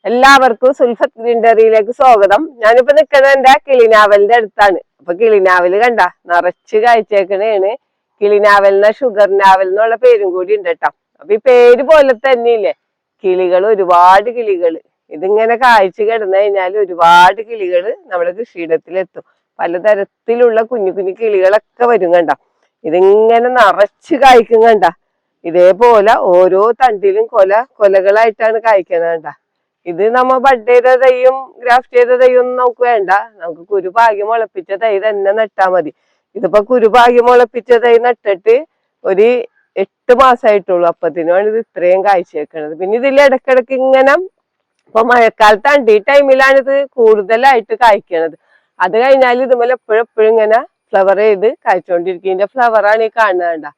എല്ലാവർക്കും സുൽഫത്ത് ഗ്രീൻഡറിയിലേക്ക് സ്വാഗതം. ഞാനിപ്പോ നിൽക്കുന്നത് എന്റെ കിളിനാവലിന്റെ അടുത്താണ്. അപ്പൊ കിളിനാവല് കണ്ട നിറച്ച് കാഴ്ചേക്കണേണ്. കിളിനാവലിന് ഷുഗർ നാവൽ എന്നുള്ള പേരും കൂടി ഉണ്ട് കേട്ടോ. അപ്പൊ ഈ പേര് പോലെ തന്നെയില്ലേ, കിളികൾ ഒരുപാട് കിളികള് ഇതിങ്ങനെ കായ്ച്ചു കിടന്നു കഴിഞ്ഞാൽ ഒരുപാട് കിളികള് നമ്മുടെ കൃഷിയിടത്തിലെത്തും. പലതരത്തിലുള്ള കുഞ്ഞു കുഞ്ഞു കിളികളൊക്കെ വരും കണ്ട. ഇതിങ്ങനെ നിറച്ച് കായ്ക്കും കണ്ട. ഇതേപോലെ ഓരോ തണ്ടിലും കൊലകളായിട്ടാണ് കായ്ക്കുന്നത് കണ്ട. ഇത് നമ്മ ബഡ് ചെയ്ത തൈയും ഗ്രാഫ്റ്റ് ചെയ്ത തൈയും ഒന്നും നമുക്ക് വേണ്ട. നമുക്ക് കുരുപാഗ്യം മുളപ്പിച്ച തൈ തന്നെ നട്ടാ മതി. ഇതിപ്പോ കുരുപാഗ്യം മുളപ്പിച്ച തൈ നട്ടിട്ട് ഒരു 8 മാസമായിട്ടുള്ളൂ. അപ്പത്തിനാണ് ഇത് ഇത്രയും കാഴ്ച വെക്കണത്. പിന്നെ ഇതിൽ ഇടക്കിടക്ക് ഇങ്ങനെ ഇപ്പൊ മഴക്കാലത്താണ് ഈ ടൈമിലാണ് ഇത് കൂടുതലായിട്ട് കായ്ക്കണത്. അത് കഴിഞ്ഞാൽ ഇതുപോലെ എപ്പോഴും ഇങ്ങനെ ഫ്ലവർ ചെയ്ത് കായ്ച്ചോണ്ടിരിക്കും. ഇതിന്റെ ഫ്ലവറാണ് ഈ കാണുന്നത്.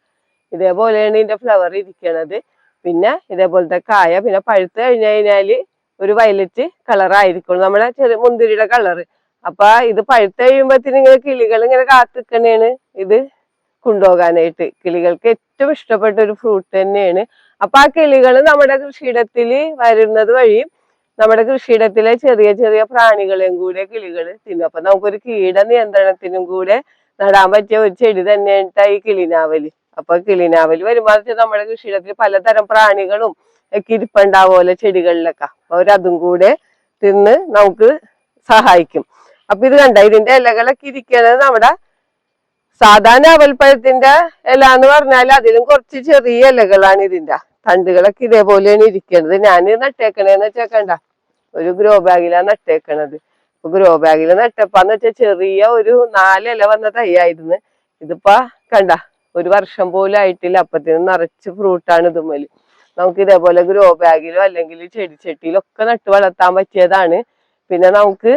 ഇതേപോലെയാണ് ഇതിന്റെ ഫ്ലവർ ഇരിക്കണത്. പിന്നെ ഇതേപോലത്തെ കായ പിന്നെ പഴുത്ത് കഴിഞ്ഞാല് ഒരു വയലറ്റ് കളറായിരിക്കും നമ്മുടെ മുന്തിരിയുടെ കളറ്. അപ്പൊ ഇത് പഴുത്ത് കഴിയുമ്പോഴത്തേന് ഇങ്ങനെ കിളികൾ ഇങ്ങനെ കാത്തിക്കണേണ് ഇത് കൊണ്ടുപോകാനായിട്ട്. കിളികൾക്ക് ഏറ്റവും ഇഷ്ടപ്പെട്ട ഒരു ഫ്രൂട്ട് തന്നെയാണ്. അപ്പൊ ആ കിളികൾ നമ്മുടെ കൃഷിയിടത്തില് വരുന്നത് വഴി നമ്മുടെ കൃഷിയിടത്തിലെ ചെറിയ ചെറിയ പ്രാണികളെയും കൂടെ കിളികൾ തിന്നും. അപ്പൊ നമുക്കൊരു കീട നിയന്ത്രണത്തിനും കൂടെ നടാൻ പറ്റിയ ഒരു ചെടി തന്നെയാണ് ഈ കിളിനാവല്. അപ്പൊ കിളിനാവല് വരുമ്പോ നമ്മുടെ കൃഷിയിടത്തിൽ പലതരം പ്രാണികളും ഒക്കെ ഇരിപ്പുണ്ടാവുമല്ലോ ചെടികളിലൊക്കെ. അവരതും കൂടെ തിന്ന് നമുക്ക് സഹായിക്കും. അപ്പൊ ഇത് കണ്ട ഇതിന്റെ ഇലകളൊക്കെ ഇരിക്കണത് നമ്മുടെ സാധാരണ അവൽപ്പഴത്തിന്റെ ഇല എന്ന് പറഞ്ഞാൽ അതിലും കുറച്ച് ചെറിയ ഇലകളാണ് ഇതിന്റെ. തണ്ടുകളൊക്കെ ഇതേപോലെയാണ് ഇരിക്കണത്. ഞാൻ നട്ടേക്കണേന്ന് വെച്ചേക്കണ്ട ഒരു ഗ്രോ ബാഗിലാണ് നട്ടേക്കണത്. ഇപ്പൊ ഗ്രോ ബാഗിൽ നട്ടപ്പാന്ന് വെച്ചാൽ ചെറിയ ഒരു 4 ഇല വന്ന തൈയായിരുന്നു. ഇതിപ്പോ കണ്ട 1 വർഷം പോലും ആയിട്ടില്ല. അപ്പത്തിന് നിറച്ച് ഫ്രൂട്ടാണ് ഇതുമേല്. നമുക്ക് ഇതേപോലെ ഗ്രോ ബാഗിലോ അല്ലെങ്കിൽ ചെടിച്ചട്ടിയിലോ ഒക്കെ നട്ട് വളർത്താൻ പറ്റിയതാണ്. പിന്നെ നമുക്ക്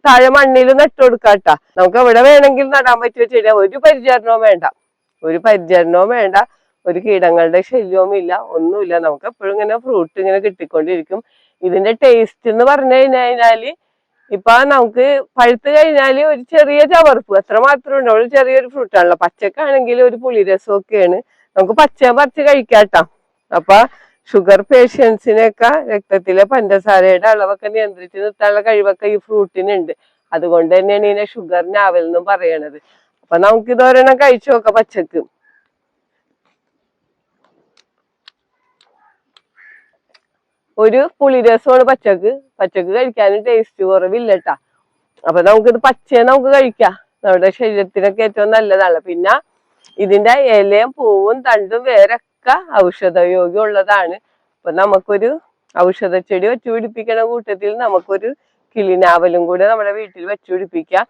താഴെ മണ്ണിൽ നട്ടു കൊടുക്കാട്ടാ. നമുക്ക് എവിടെ വേണമെങ്കിൽ നടാൻ പറ്റിയ ചെടിയാ. ഒരു പരിചരണവും വേണ്ട, ഒരു കീടങ്ങളുടെ ശല്യവും ഇല്ല, ഒന്നുമില്ല. നമുക്ക് എപ്പോഴും ഇങ്ങനെ ഫ്രൂട്ട് ഇങ്ങനെ കിട്ടിക്കൊണ്ടിരിക്കും. ഇതിന്റെ ടേസ്റ്റ് എന്ന് പറഞ്ഞു കഴിഞ്ഞാല് ഇപ്പൊ നമുക്ക് പഴുത്ത് കഴിഞ്ഞാല് ഒരു ചെറിയ ചവർപ്പ് അത്ര മാത്രമേ ഉണ്ടാവുള്ളൂ. ചെറിയൊരു ഫ്രൂട്ടാണല്ലോ. പച്ചക്കാണെങ്കിൽ ഒരു പുളിരസമൊക്കെയാണ്. നമുക്ക് പച്ച പറിച്ച് കഴിക്കാട്ടാ. അപ്പൊ ഷുഗർ പേഷ്യൻസിനൊക്കെ രക്തത്തിലെ പഞ്ചസാരയുടെ അളവൊക്കെ നിയന്ത്രിച്ച് നിർത്താനുള്ള കഴിവൊക്കെ ഈ ഫ്രൂട്ടിനുണ്ട്. അതുകൊണ്ട് തന്നെയാണ് ഇതിനെ ഷുഗർ നാവൽ എന്നും പറയണത്. അപ്പൊ നമുക്ക് ഇതൊരെണ്ണം കഴിച്ചു നോക്കാം പച്ചക്ക്. ഒരു പുളിരസമാണ് പച്ചക്ക് കഴിക്കാനും ടേസ്റ്റ് കുറവില്ലട്ടാ. അപ്പൊ നമുക്കിത് പച്ചയെ നമുക്ക് കഴിക്കാം. നമ്മുടെ ശരീരത്തിനൊക്കെ ഏറ്റവും നല്ലതാണ്. പിന്നെ ഇതിന്റെ ഇലയും പൂവും തണ്ടും വേരൊക്കെ ഔഷധയോഗ്യം ഉള്ളതാണ്. അപ്പൊ നമുക്കൊരു ഔഷധ ചെടി വെച്ചുപിടിപ്പിക്കണ കൂട്ടത്തിൽ നമുക്കൊരു കിളിനാവലും കൂടെ നമ്മുടെ വീട്ടിൽ വെച്ചുപിടിപ്പിക്കാം.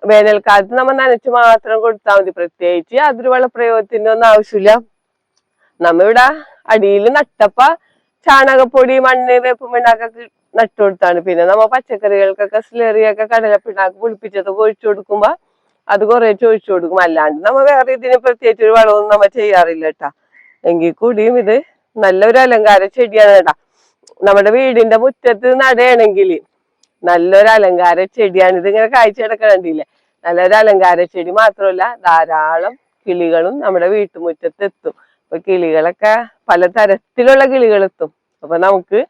വേനൽക്കാലത്ത് നമ്മൾ നനച്ച് മാത്രം കൊടുത്താൽ മതി. പ്രത്യേകിച്ച് അതൊരു വളപ്രയോഗത്തിന്റെ ഒന്നും ആവശ്യമില്ല. നമ്മളിവിടെ അടിയിൽ നട്ടപ്പ ചാണകപ്പൊടി മണ്ണ് വേപ്പുമണ്ണാക്കൊക്കെ നട്ടുകൊടുത്താണ്. പിന്നെ നമ്മ പച്ചക്കറികൾക്കൊക്കെ സ്ലെറിയൊക്കെ കടലപ്പിണ്ണാക്ക് പുളിപ്പിച്ചതൊക്കെ ഒഴിച്ചു കൊടുക്കുമ്പോ അത് കുറേശ്ശെ ഒഴിച്ചു കൊടുക്കും. അല്ലാണ്ട് നമ്മ വേറെ ഇതിന് പ്രത്യേകിച്ച് ഒരു വളമൊന്നും നമ്മ ചെയ്യാറില്ല കേട്ടാ. എങ്കിൽ കൂടിയും ഇത് നല്ലൊരു അലങ്കാര ചെടിയാണ് കേട്ടാ. നമ്മുടെ വീടിന്റെ മുറ്റത്ത് നടയാണെങ്കിൽ നല്ലൊരു അലങ്കാര ചെടിയാണ്. ഇതിങ്ങനെ കാഴ്ച കിടക്കണ്ടില്ലേ. നല്ലൊരു അലങ്കാര ചെടി മാത്രമല്ല, ധാരാളം കിളികളും നമ്മുടെ വീട്ടുമുറ്റത്ത് എത്തും. അപ്പൊ കിളികളൊക്കെ പലതരത്തിലുള്ള കിളികളെത്തും. അപ്പൊ നമുക്ക്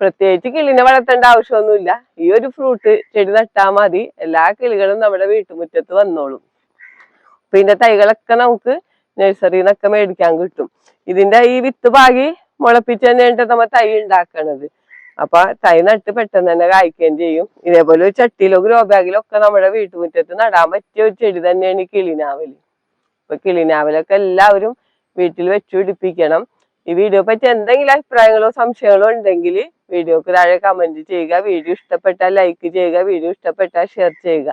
പ്രത്യേകിച്ച് കിളിനെ വളർത്തേണ്ട ആവശ്യമൊന്നുമില്ല. ഈ ഒരു ഫ്രൂട്ട് ചെടി നട്ടാ മതി, എല്ലാ കിളികളും നമ്മുടെ വീട്ടുമുറ്റത്ത് വന്നോളും. പിന്നെ തൈകളൊക്കെ നമുക്ക് നഴ്സറിയിൽ നിന്നൊക്കെ മേടിക്കാൻ കിട്ടും. ഇതിന്റെ ഈ വിത്ത് പാകി മുളപ്പിച്ച് തന്നെയാണ് നമ്മ തൈ ഉണ്ടാക്കണത്. അപ്പൊ തൈ നട്ട് പെട്ടെന്ന് തന്നെ കായ്ക്കുകയും ചെയ്യും. ഇതേപോലെ ഒരു ചട്ടിയിലോ ഗ്രോ ബാഗിലോ ഒക്കെ നമ്മുടെ വീട്ടുമുറ്റത്ത് നടാൻ പറ്റിയ ഒരു ചെടി തന്നെയാണ് ഈ കിളിനാവല്. അപ്പൊ കിളിനാവലൊക്കെ എല്ലാവരും വീട്ടിൽ വെച്ചു പിടിപ്പിക്കണം. ഈ വീഡിയോ പറ്റി എന്തെങ്കിലും അഭിപ്രായങ്ങളോ സംശയങ്ങളോ ഉണ്ടെങ്കിൽ വീഡിയോക്ക് താഴെ കമന്റ് ചെയ്യുക. വീഡിയോ ഇഷ്ടപ്പെട്ടാൽ ലൈക്ക് ചെയ്യുക. വീഡിയോ ഇഷ്ടപ്പെട്ടാൽ ഷെയർ ചെയ്യുക.